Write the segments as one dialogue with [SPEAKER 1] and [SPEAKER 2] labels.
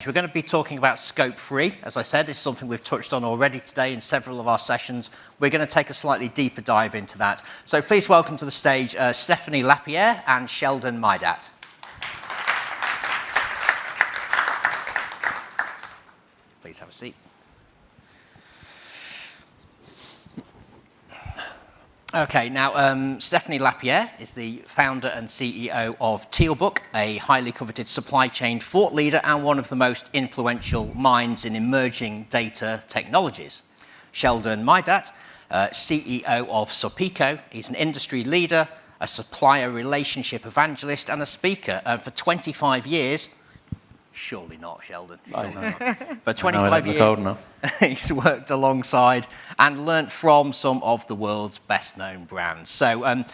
[SPEAKER 1] We're going to be talking about Scope 3. As I said, it's something we've touched on already today in several of our sessions. We're going to take a slightly deeper dive into that. So please welcome to the stage Stephanie Lapierre and Sheldon Maidat. Please have a seat. Okay, now Stephanie Lapierre is the founder and CEO of Tealbook, a highly coveted supply chain thought leader and one of the most influential minds in emerging data technologies. Sheldon Maidat, CEO of Supplier, he's an industry leader, a supplier relationship evangelist and a speaker. For 25 years, surely not, Sheldon. Surely not. For 25 years, he's worked alongside and learnt from some of the world's best-known brands. So,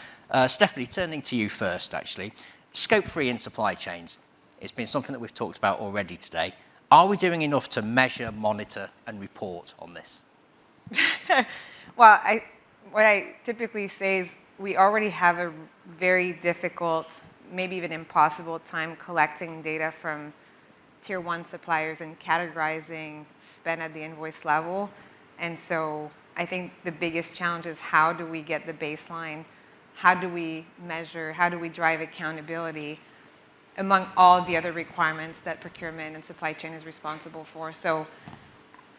[SPEAKER 1] Stephanie, turning to you first, actually. Scope 3 in supply chains. It's been something that we've talked about already today. Are we doing enough to measure, monitor, and report on this?
[SPEAKER 2] Well, what I typically say is we already have a very difficult, maybe even impossible time collecting data from Tier 1 suppliers and categorizing spend at the invoice level. And so I think the biggest challenge is how do we get the baseline? How do we measure? How do we drive accountability among all the other requirements that procurement and supply chain is responsible for? So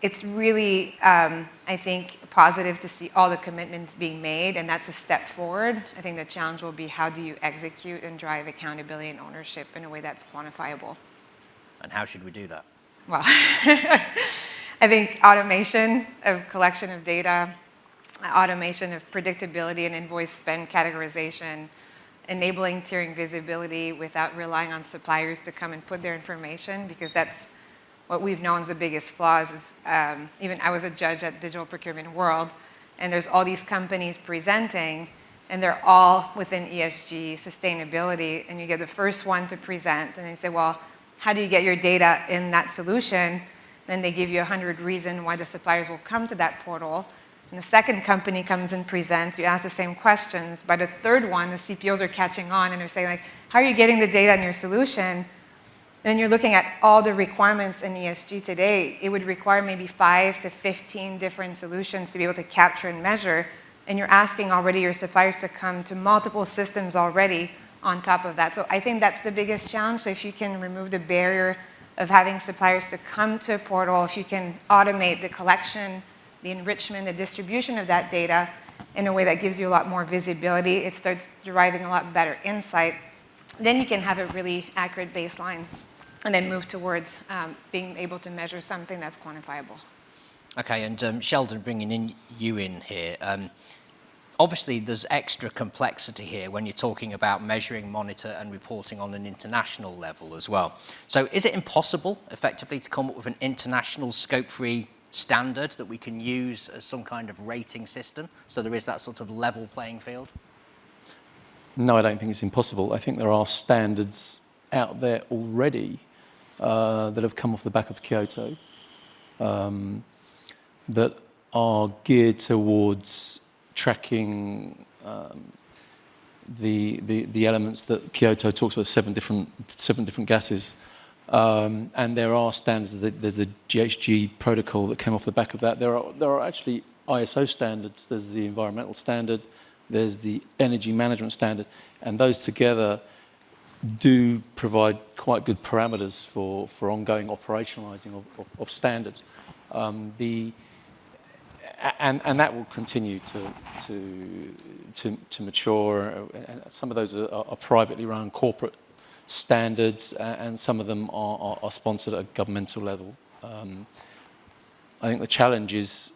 [SPEAKER 2] it's really, I think, positive to see all the commitments being made, and that's a step forward. I think the challenge will be how do you execute and drive accountability and ownership in a way that's quantifiable.
[SPEAKER 1] And how should we do that?
[SPEAKER 2] Well, I think automation of collection of data, automation of predictability and invoice spend categorization, enabling tiering visibility without relying on suppliers to come and put their information, because that's what we've known is the biggest flaws. Is, even I was a judge at Digital Procurement World, and there's all these companies presenting, and they're all within ESG, sustainability, and you get the first one to present, and they say, well, how do you get your data in that solution? Then they give you 100 reasons why the suppliers will come to that portal. And the second company comes and presents, you ask the same questions. By the third one, the CPOs are catching on and they're saying, like, how are you getting the data in your solution? And then you're looking at all the requirements in ESG today. It would require maybe 5 to 15 different solutions to be able to capture and measure. And you're asking already your suppliers to come to multiple systems already on top of that. So I think that's the biggest challenge. So if you can remove the barrier of having suppliers to come to a portal, if you can automate the collection, the enrichment, the distribution of that data in a way that gives you a lot more visibility, it starts deriving a lot better insight, then you can have a really accurate baseline and then move towards being able to measure something that's quantifiable.
[SPEAKER 1] Okay, and Sheldon, bringing you in here. Obviously, there's extra complexity here when you're talking about measuring, monitor, and reporting on an international level as well. So is it impossible, effectively, to come up with an international Scope 3 standard that we can use as some kind of rating system, so there is that sort of level playing field?
[SPEAKER 3] No, I don't think it's impossible. I think there are standards out there already that have come off the back of Kyoto that are geared towards tracking the elements that Kyoto talks about, seven different gases, and there are standards. There's the GHG protocol that came off the back of that. There are actually ISO standards. There's the environmental standard. There's the energy management standard, and those together do provide quite good parameters for ongoing operationalizing of standards. And that will continue to mature. And some of those are privately run corporate standards, and some of them are sponsored at a governmental level. I think the challenge is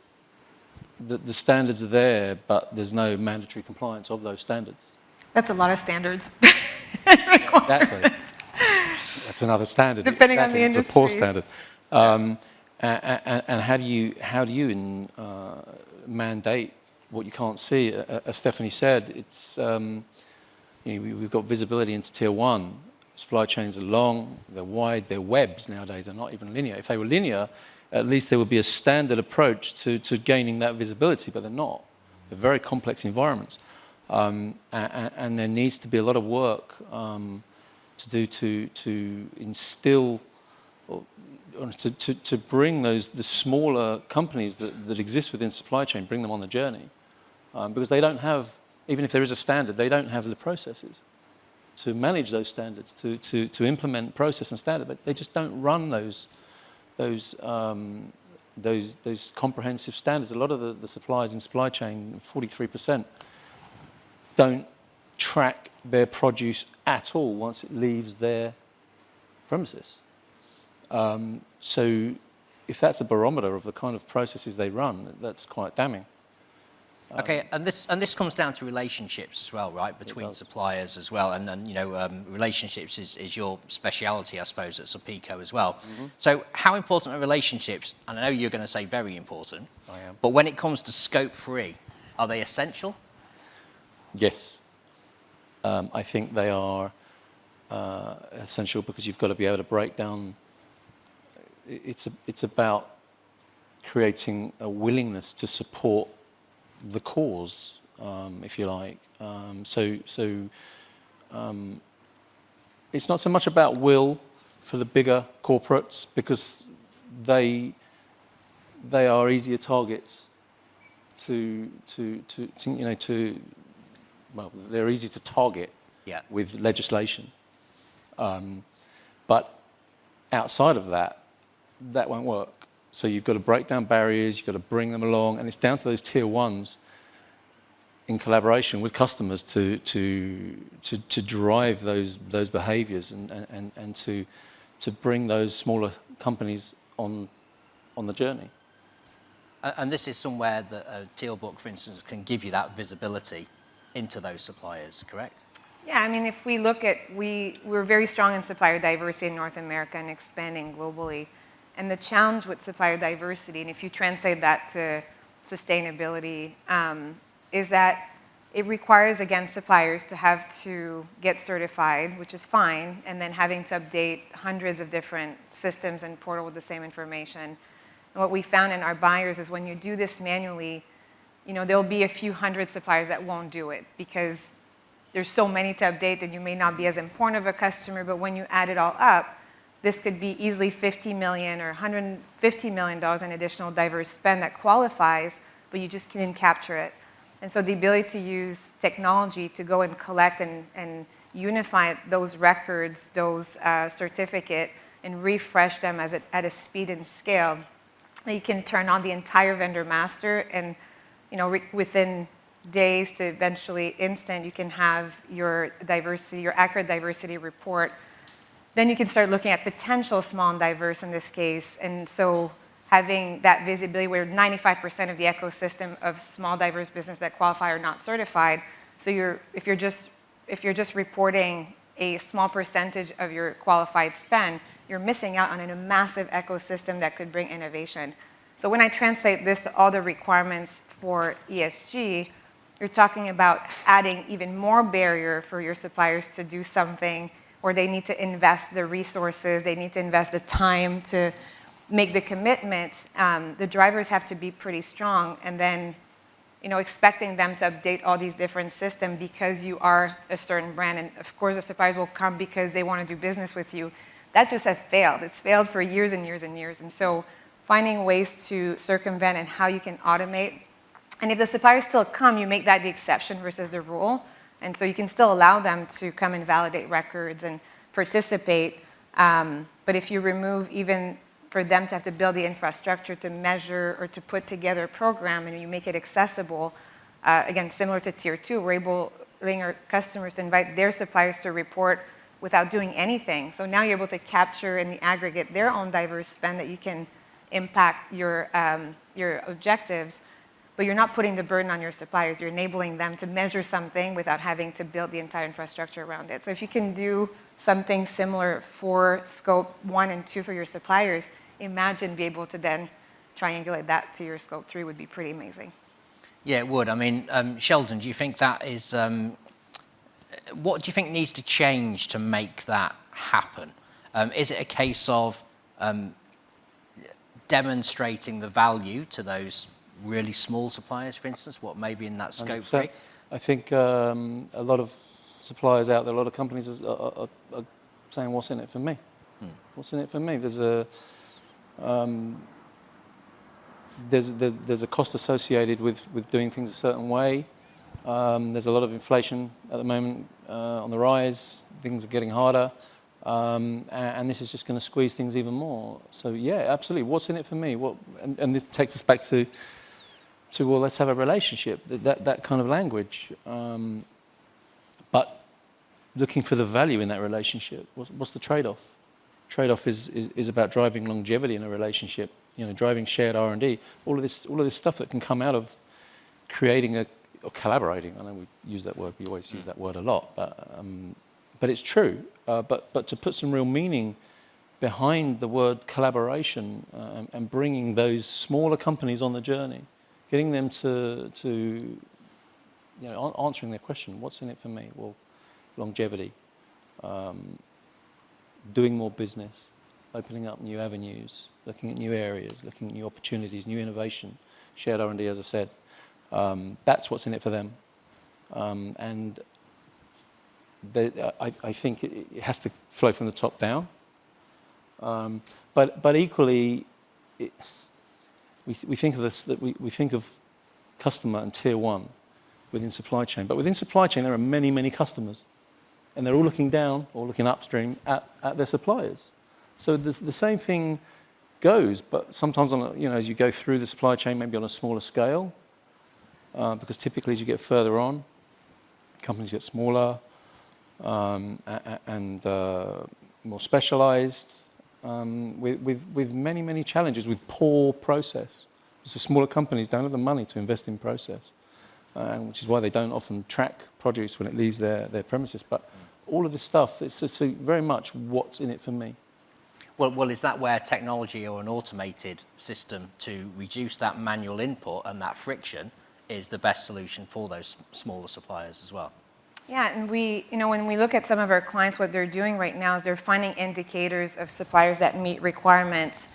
[SPEAKER 3] that the standards are there, but there's no mandatory compliance of those standards.
[SPEAKER 2] That's a lot of standards.
[SPEAKER 3] Exactly. That's another standard.
[SPEAKER 2] Depending on the industry.
[SPEAKER 3] It's a poor standard. And how do you mandate what you can't see? As Stephanie said, it's we've got visibility into Tier 1. Supply chains are long, they're wide, they're webs nowadays. They're not even linear. If they were linear, at least there would be a standard approach to gaining that visibility, but they're not. They're very complex environments, and there needs to be a lot of work to do to instill to bring the smaller companies that exist within supply chain, bring them on the journey, because they don't have, even if there is a standard, they don't have the processes to manage those standards, to implement process and standard. They just don't run those comprehensive standards. A lot of the suppliers in supply chain, 43%, don't track their produce at all once it leaves their premises. So if that's a barometer of the kind of processes they run, that's quite damning.
[SPEAKER 1] Okay, and this comes down to relationships as well, right, between suppliers as well, and you know, relationships is your speciality, I suppose, at Suppico as well. So how important are relationships? And I know you're going to say very important.
[SPEAKER 3] I am.
[SPEAKER 1] But when it comes to scope 3, are they essential?
[SPEAKER 3] Yes. I think they are essential because you've got to be able to break down. It's about creating a willingness to support the cause, if you like. So it's not so much about will for the bigger corporates, because they are easier targets they're easy to target with legislation. But outside of that won't work. So you've got to break down barriers, you've got to bring them along, and it's down to those tier ones in collaboration with customers to drive those behaviours and to bring those smaller companies on the journey.
[SPEAKER 1] And this is somewhere that a Teal book, for instance, can give you that visibility into those suppliers, correct?
[SPEAKER 2] Yeah, I mean, if we look at, we're very strong in supplier diversity in North America and expanding globally. And the challenge with supplier diversity, and if you translate that to sustainability, is that it requires, again, suppliers to have to get certified, which is fine, and then having to update hundreds of different systems and portal with the same information. And what we found in our buyers is when you do this manually, you know, there'll be a few hundred suppliers that won't do it because there's so many to update that you may not be as important of a customer, but when you add it all up, this could be easily $50 million or $150 million in additional diverse spend that qualifies, but you just didn't capture it. And so the ability to use technology to go and collect and unify those records, those certificate, and refresh them at a speed and scale, that you can turn on the entire vendor master, and you know, within days to eventually instant, you can have your diversity, your accurate diversity report. Then you can start looking at potential small and diverse in this case. And so having that visibility where 95% of the ecosystem of small diverse business that qualify are not certified. So if you're just reporting a small percentage of your qualified spend, you're missing out on a massive ecosystem that could bring innovation. So when I translate this to all the requirements for ESG, you're talking about adding even more barrier for your suppliers to do something, or they need to invest the resources, they need to invest the time to make the commitment. The drivers have to be pretty strong, and then, you know, expecting them to update all these different systems because you are a certain brand, and of course the suppliers will come because they want to do business with you. That just has failed. It's failed for years and years and years, and so finding ways to circumvent and how you can automate. And if the suppliers still come, you make that the exception versus the rule. And so you can still allow them to come and validate records and participate. But if you remove even for them to have to build the infrastructure to measure or to put together a program and you make it accessible, again, similar to Tier 2, we're able our customers to invite their suppliers to report without doing anything. So now you're able to capture in the aggregate their own diverse spend that you can impact your objectives, but you're not putting the burden on your suppliers. You're enabling them to measure something without having to build the entire infrastructure around it. So if you can do something similar for scope 1 and 2 for your suppliers, imagine be able to then triangulate that to your scope 3 would be pretty amazing.
[SPEAKER 1] Yeah, it would. I mean, Sheldon, do you think that is, what do you think needs to change to make that happen? Is it a case of demonstrating the value to those really small suppliers, for instance, what maybe in that scope 3?
[SPEAKER 3] I think a lot of suppliers out there, a lot of companies are saying, what's in it for me? What's in it for me? There's a cost associated with doing things a certain way. There's a lot of inflation at the moment on the rise. Things are getting harder, and this is just going to squeeze things even more. So yeah, absolutely. What's in it for me? And this takes us back to well, let's have a relationship. That kind of language, but looking for the value in that relationship. What's the trade-off? Trade-off is about driving longevity in a relationship. Driving shared R&D. All of this stuff that can come out of creating or collaborating. I know we use that word. We always use that word a lot, but it's true. But to put some real meaning behind the word collaboration and bringing those smaller companies on the journey, getting them to answering their question, what's in it for me? Well, longevity, doing more business, opening up new avenues, looking at new areas, looking at new opportunities, new innovation, shared R&D, as I said. That's what's in it for them. And I think it has to flow from the top down. But equally, we think of this, that we think of customer and tier one within supply chain. But within supply chain, there are many, many customers. And they're all looking down or looking upstream at their suppliers. So the same thing goes, but sometimes as you go through the supply chain, maybe on a smaller scale, because typically as you get further on, companies get smaller and more specialized, with many, many challenges, with poor process. So smaller companies don't have the money to invest in process, which is why they don't often track produce when it leaves their premises. But all of this stuff, it's very much what's in it for me.
[SPEAKER 1] Well, is that where technology or an automated system to reduce that manual input and that friction is the best solution for those smaller suppliers as well?
[SPEAKER 2] Yeah, and when we look at some of our clients, what they're doing right now is they're finding indicators of suppliers that meet requirements.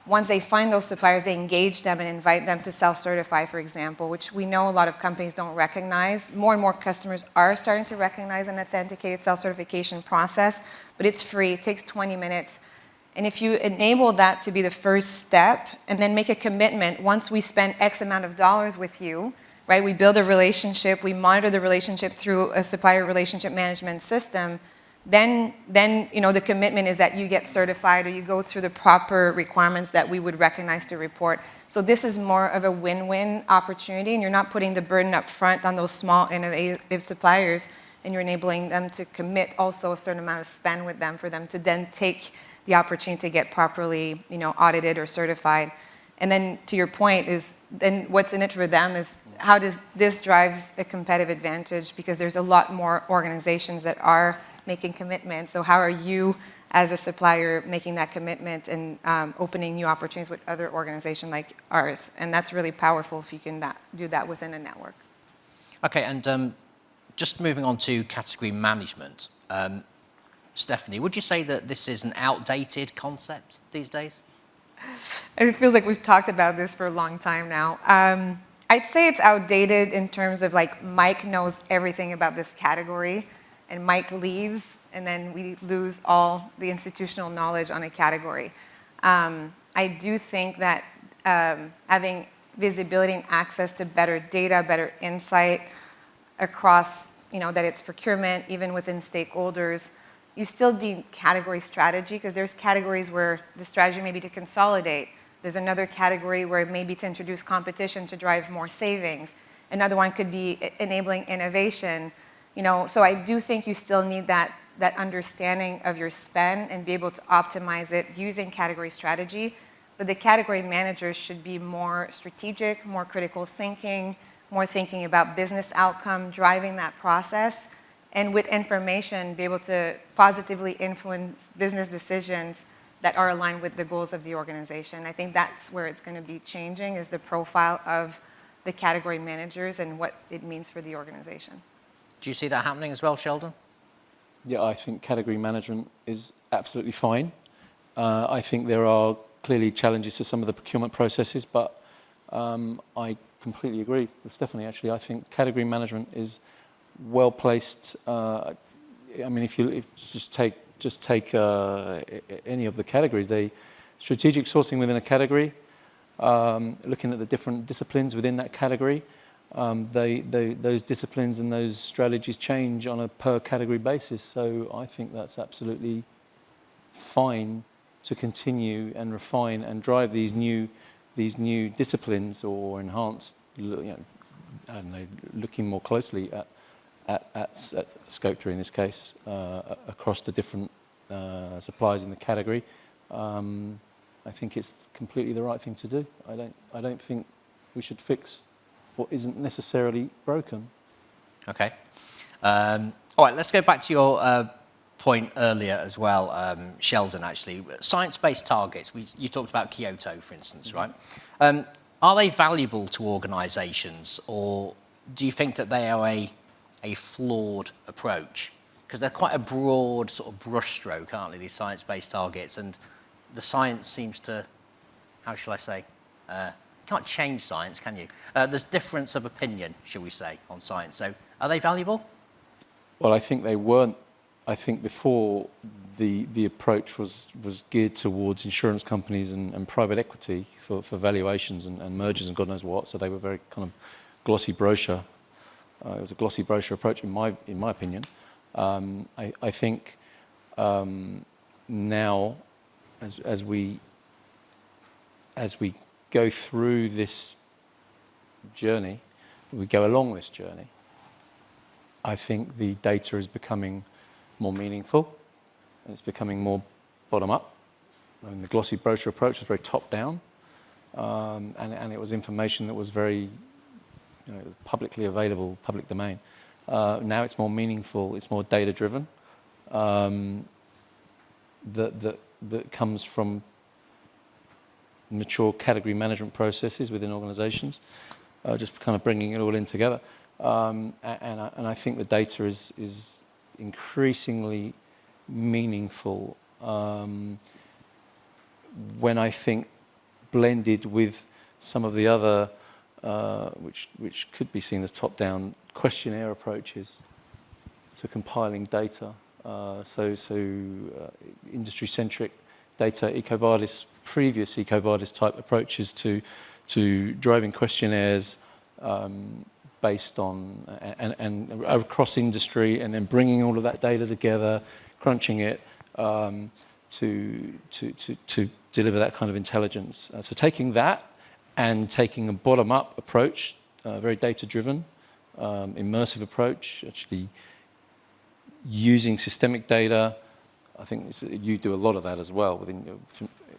[SPEAKER 2] Once they find those suppliers, they engage them and invite them to self-certify, for example, which we know a lot of companies don't recognize. More and more customers are starting to recognize an authenticated self-certification process, but it's free. It takes 20 minutes. And if you enable that to be the first step and then make a commitment, once we spend X amount of dollars with you, right, we build a relationship, we monitor the relationship through a supplier relationship management system, then the commitment is that you get certified or you go through the proper requirements that we would recognize to report. So this is more of a win-win opportunity, and you're not putting the burden up front on those small innovative suppliers, and you're enabling them to commit also a certain amount of spend with them for them to then take the opportunity to get properly audited or certified. And then to your point is then what's in it for them is how does this drives a competitive advantage, because there's a lot more organizations that are making commitments. So how are you as a supplier making that commitment and opening new opportunities with other organizations like ours? And that's really powerful if you can do that within a network.
[SPEAKER 1] Okay, and just moving on to category management. Stephanie, would you say that this is an outdated concept these days?
[SPEAKER 2] It feels like we've talked about this for a long time now. I'd say it's outdated in terms of like Mike knows everything about this category, and Mike leaves, and then we lose all the institutional knowledge on a category. I do think that having visibility and access to better data, better insight across, that it's procurement, even within stakeholders, you still need category strategy, because there's categories where the strategy may be to consolidate. There's another category where it may be to introduce competition to drive more savings. Another one could be enabling innovation. So I do think you still need that understanding of your spend and be able to optimize it using category strategy. But the category managers should be more strategic, more critical thinking, more thinking about business outcome, driving that process, and with information, be able to positively influence business decisions that are aligned with the goals of the organization. I think that's where it's going to be changing, is the profile of the category managers and what it means for the organization.
[SPEAKER 1] Do you see that happening as well, Sheldon?
[SPEAKER 3] Yeah, I think category management is absolutely fine. I think there are clearly challenges to some of the procurement processes, but I completely agree with Stephanie, actually. I think category management is well placed. If you just take just take any of the categories. Strategic sourcing within a category, looking at the different disciplines within that category. Those disciplines and those strategies change on a per category basis. So I think that's absolutely fine to continue and refine and drive these new disciplines or enhance, looking more closely at scope 3 in this case, across the different suppliers in the category. I think it's completely the right thing to do. I don't think we should fix what isn't necessarily broken.
[SPEAKER 1] Okay. All right, let's go back to your point earlier as well, Sheldon, actually. Science-based targets, you talked about Kyoto, for instance, right? Are they valuable to organisations, or do you think that they are a flawed approach? Because they're quite a broad sort of brushstroke, aren't they, these science-based targets? And the science seems to, how shall I say, can't change science, can you? There's difference of opinion, shall we say, on science. So are they valuable?
[SPEAKER 3] Well, I think they weren't. I think before the approach was geared towards insurance companies and private equity for valuations and mergers and God knows what. So they were very kind of glossy brochure. It was a glossy brochure approach in my opinion. I think now as we go through this journey, we go along this journey, I think the data is becoming more meaningful, and it's becoming more bottom-up. I mean, the glossy brochure approach was very top-down, and it was information that was very publicly available, public domain. Now it's more meaningful, it's more data-driven, that comes from mature category management processes within organisations, just kind of bringing it all in together. And I think the data is increasingly meaningful when I think blended with some of the other, which could be seen as top-down questionnaire approaches to compiling data. Industry-centric data, previous EcoVadis type approaches to driving questionnaires based on and across industry, and then bringing all of that data together, crunching it to deliver that kind of intelligence. So taking that and taking a bottom-up approach, very data-driven, immersive approach, actually using systemic data. I think you do a lot of that as well within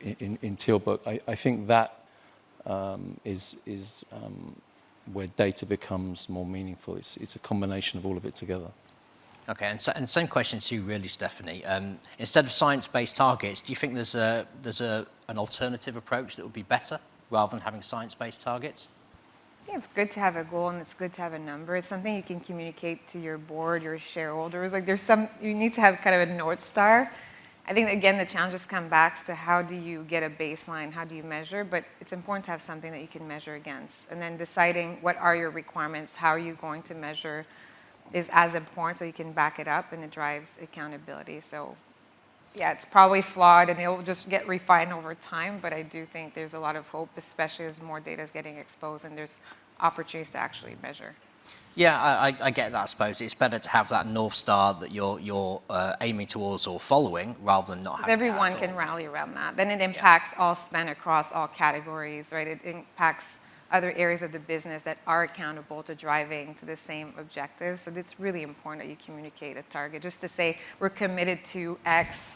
[SPEAKER 3] in Tealbook. I think that is where data becomes more meaningful. It's a combination of all of it together.
[SPEAKER 1] Okay, and same question to you, really, Stephanie. Instead of science-based targets, do you think there's an alternative approach that would be better rather than having science-based targets?
[SPEAKER 2] I think it's good to have a goal and it's good to have a number. It's something you can communicate to your board, your shareholders. Like you need to have kind of a North Star. I think, again, the challenges come back to how do you get a baseline, how do you measure, but it's important to have something that you can measure against. And then deciding what are your requirements, how are you going to measure is as important so you can back it up, and it drives accountability. So yeah, it's probably flawed and it'll just get refined over time, but I do think there's a lot of hope, especially as more data is getting exposed and there's opportunities to actually measure.
[SPEAKER 1] Yeah, I get that. I suppose it's better to have that North Star that you're aiming towards or following, rather than not having
[SPEAKER 2] everyone can rally around that. Then it impacts all spend across all categories, right? It impacts other areas of the business that are accountable to driving to the same objectives. So it's really important that you communicate a target. Just to say we're committed to X,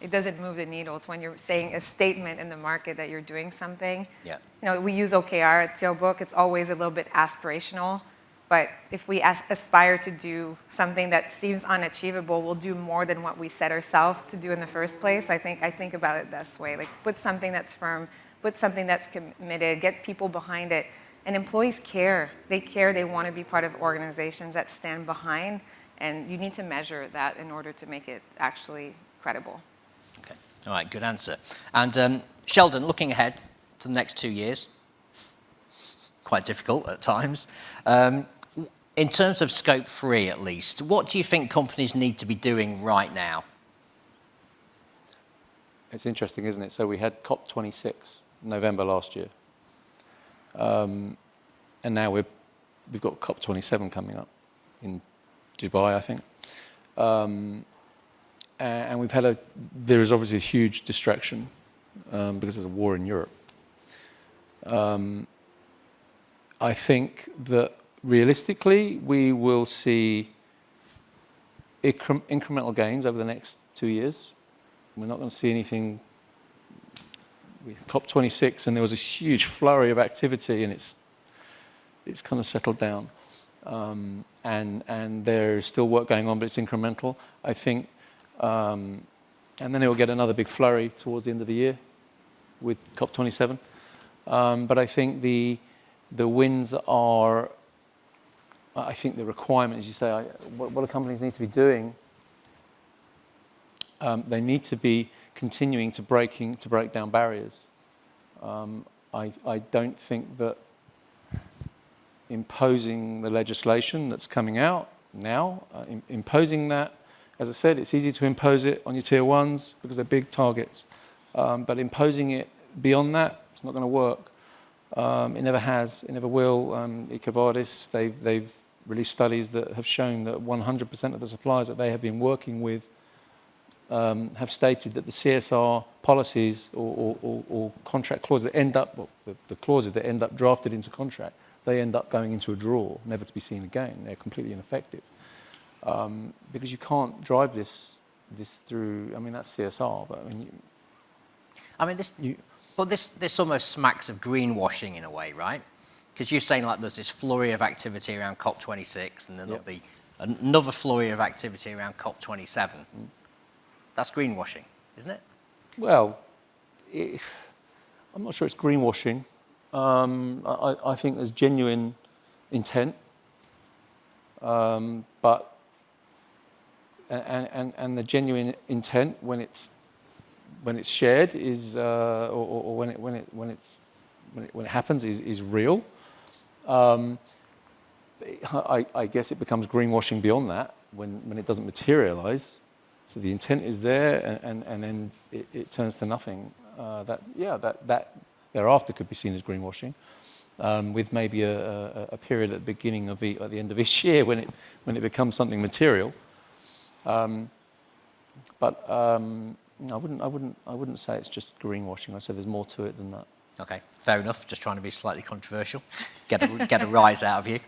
[SPEAKER 2] it doesn't move the needle. It's when you're saying a statement in the market that you're doing something.
[SPEAKER 1] Yeah.
[SPEAKER 2] We use OKR at Tealbook. It's always a little bit aspirational. But if we aspire to do something that seems unachievable, we'll do more than what we set ourselves to do in the first place. I think about it this way. Like, put something that's firm, put something that's committed, get people behind it. And employees care. They care. They want to be part of organizations that stand behind. And you need to measure that in order to make it actually credible.
[SPEAKER 1] Okay. All right, good answer. And Sheldon, looking ahead to the next 2 years, quite difficult at times. In terms of scope 3, at least, what do you think companies need to be doing right now
[SPEAKER 3] it's interesting, isn't it? So we had COP26 November last year, and now we've got COP27 coming up in Dubai, I think. And there is obviously a huge distraction because there's a war in Europe. I think that realistically we will see incremental gains over the next 2 years. We're not going to see anything with COP26, and there was a huge flurry of activity, and it's kind of settled down. And there's still work going on, but it's incremental, I think. And then it will get another big flurry towards the end of the year with COP27. But I think the wins are, I think the requirement, as you say, what do companies need to be doing? They need to be continuing to break down barriers. I don't think that imposing the legislation that's coming out now, imposing that, as I said, it's easy to impose it on your tier ones because they're big targets. But imposing it beyond that, it's not going to work. It never has, it never will. EcoVadis, they've released studies that have shown that 100% of the suppliers that they have been working with have stated that the CSR policies or contract clauses that end up, the clauses that end up drafted into contract, they end up going into a drawer, never to be seen again. They're completely ineffective. Because you can't drive this through, I mean, that's CSR, but I mean,
[SPEAKER 1] this almost smacks of greenwashing in a way, right? Because you're saying like there's this flurry of activity around COP26, and then there'll be another flurry of activity around COP27. That's greenwashing, isn't it? Well,
[SPEAKER 3] I'm not sure it's greenwashing. I think there's genuine intent, but the genuine intent when it's shared is or when it happens is real. I guess it becomes greenwashing beyond that when it doesn't materialize. So the intent is there, and then it turns to nothing. That thereafter could be seen as greenwashing, with maybe a period at the beginning of at the end of each year when it becomes something material. But I wouldn't say it's just greenwashing. I'd say there's more to it than that.
[SPEAKER 1] Okay, fair enough. Just trying to be slightly controversial, get a rise out of you.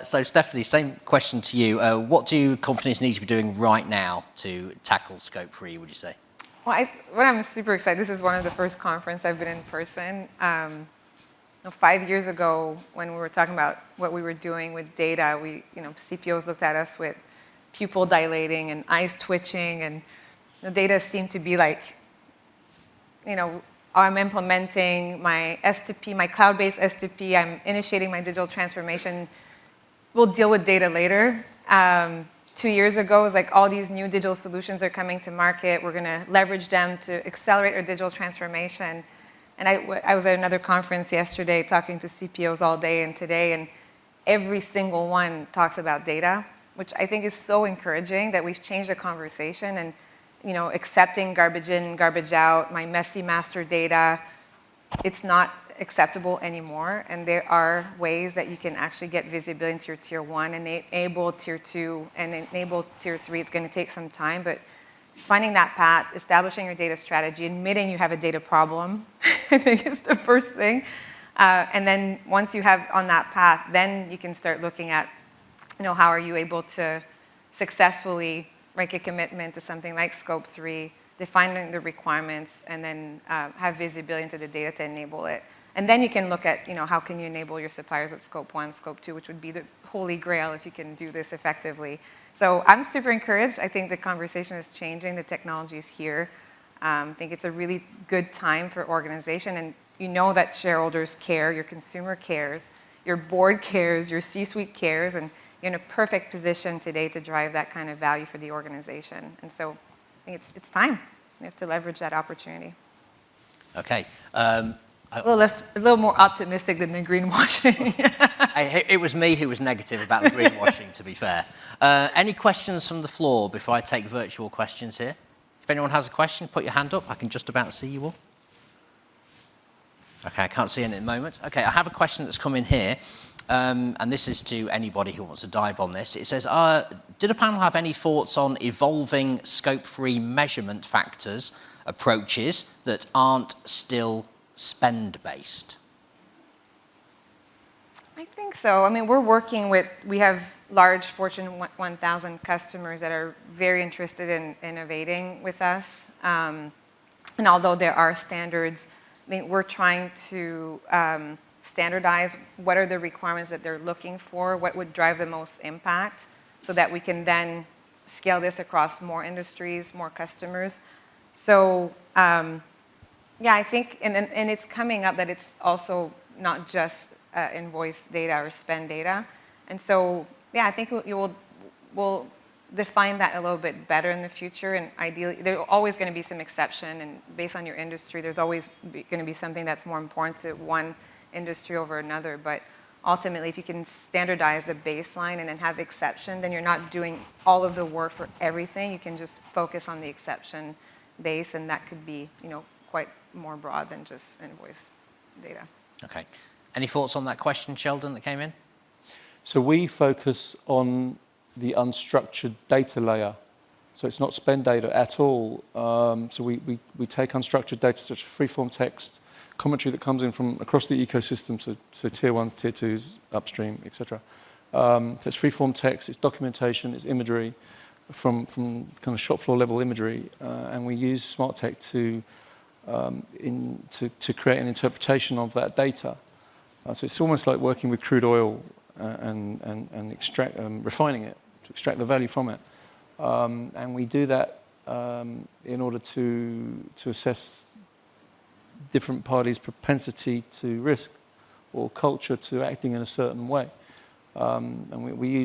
[SPEAKER 1] So Stephanie, same question to you. What do companies need to be doing right now to tackle Scope 3, would you say?
[SPEAKER 2] Well, what I'm super excited, this is one of the first conferences I've been in person. 5 years ago, when we were talking about what we were doing with data, CPOs looked at us with pupil dilating and eyes twitching, and the data seemed to be like, I'm implementing my S2P, my cloud-based S2P, I'm initiating my digital transformation, we'll deal with data later. 2 years ago, it was like all these new digital solutions are coming to market, we're gonna leverage them to accelerate our digital transformation. And I was at another conference yesterday talking to CPOs all day and today, and every single one talks about data, which I think is so encouraging that we've changed the conversation and accepting garbage in, garbage out, my messy master data, it's not acceptable anymore. And there are ways that you can actually get visibility into your tier 1, enable tier 2, and enable tier 3. It's going to take some time, but finding that path, establishing your data strategy, admitting you have a data problem, I think is the first thing. And then once you have on that path, then you can start looking at, how are you able to successfully make a commitment to something like Scope 3, defining the requirements, and then have visibility into the data to enable it. And then you can look at, how can you enable your suppliers with Scope 1, Scope 2, which would be the holy grail if you can do this effectively. So I'm super encouraged. I think the conversation is changing. The technology is here. I think it's a really good time for organization. And that shareholders care, your consumer cares, your board cares, your C-suite cares, and you're in a perfect position today to drive that kind of value for the organization. And so I think it's time. We have to leverage that opportunity.
[SPEAKER 1] Okay.
[SPEAKER 2] A little more optimistic than the greenwashing.
[SPEAKER 1] It was me who was negative about the greenwashing, to be fair. Any questions from the floor before I take virtual questions here? If anyone has a question, put your hand up. I can just about see you all. Okay, I can't see any at the moment. Okay, I have a question that's come in here, and this is to anybody who wants to dive on this. It says, did the panel have any thoughts on evolving scope-free measurement factors approaches that aren't still spend-based?
[SPEAKER 2] I think so. I mean, we have large Fortune 1000 customers that are very interested in innovating with us. And although there are standards, I mean, we're trying to standardize what are the requirements that they're looking for, what would drive the most impact, so that we can then scale this across more industries, more customers. So, yeah, I think, and it's coming up that it's also not just invoice data or spend data. And so, yeah, I think we'll define that a little bit better in the future. And ideally, there's always going to be some exception. And based on your industry, there's always going to be something that's more important to one industry over another. But ultimately, if you can standardize a baseline and then have exception, then you're not doing all of the work for everything. You can just focus on the exception base, and that could be, quite more broad than just invoice data.
[SPEAKER 1] Okay. Any thoughts on that question, Sheldon, that came in?
[SPEAKER 3] So we focus on the unstructured data layer. So it's not spend data at all. So we take unstructured data such as freeform text, commentary that comes in from across the ecosystem, so tier 1s, tier 2s, upstream, etc. So it's freeform text, it's documentation, it's imagery, from kind of shop floor level imagery, and we use smart tech to create an interpretation of that data. So it's almost like working with crude oil and refining it to extract the value from it. And we do that in order to assess different parties' propensity to risk or culture to acting in a certain way. And we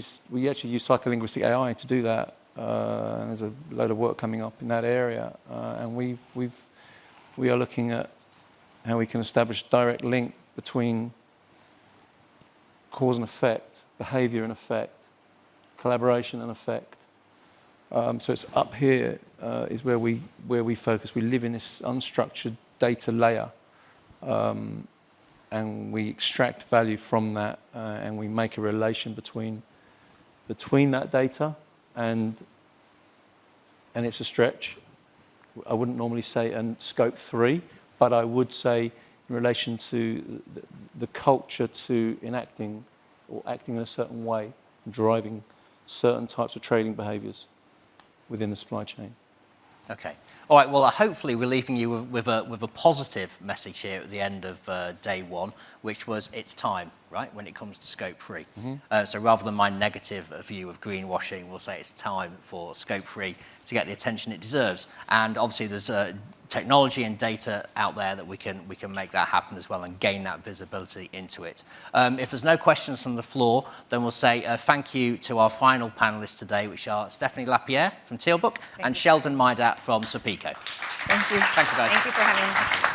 [SPEAKER 3] actually use psycholinguistic AI to do that. And there's a load of work coming up in that area. And we are looking at how we can establish a direct link between cause and effect, behavior and effect, collaboration and effect. So it's up here is where we focus. We live in this unstructured data layer, and we extract value from that, and we make a relation between that data, and it's a stretch. I wouldn't normally say in scope 3, but I would say in relation to the culture to enacting or acting in a certain way, driving certain types of trading behaviours within the supply chain.
[SPEAKER 1] Okay. All right. Well, hopefully we're leaving you with a positive message here at the end of day one, which was it's time, right, when it comes to scope 3. Mm-hmm. So rather than my negative view of greenwashing, we'll say it's time for scope 3 to get the attention it deserves. And obviously there's technology and data out there that we can make that happen as well and gain that visibility into it. If there's no questions from the floor, then we'll say thank you to our final panelists today, which are Stephanie Lapierre from Tealbook and Sheldon Maidat from Supplier Diversity.
[SPEAKER 2] Thank you.
[SPEAKER 1] Thank you, guys.
[SPEAKER 2] Thank you for having me.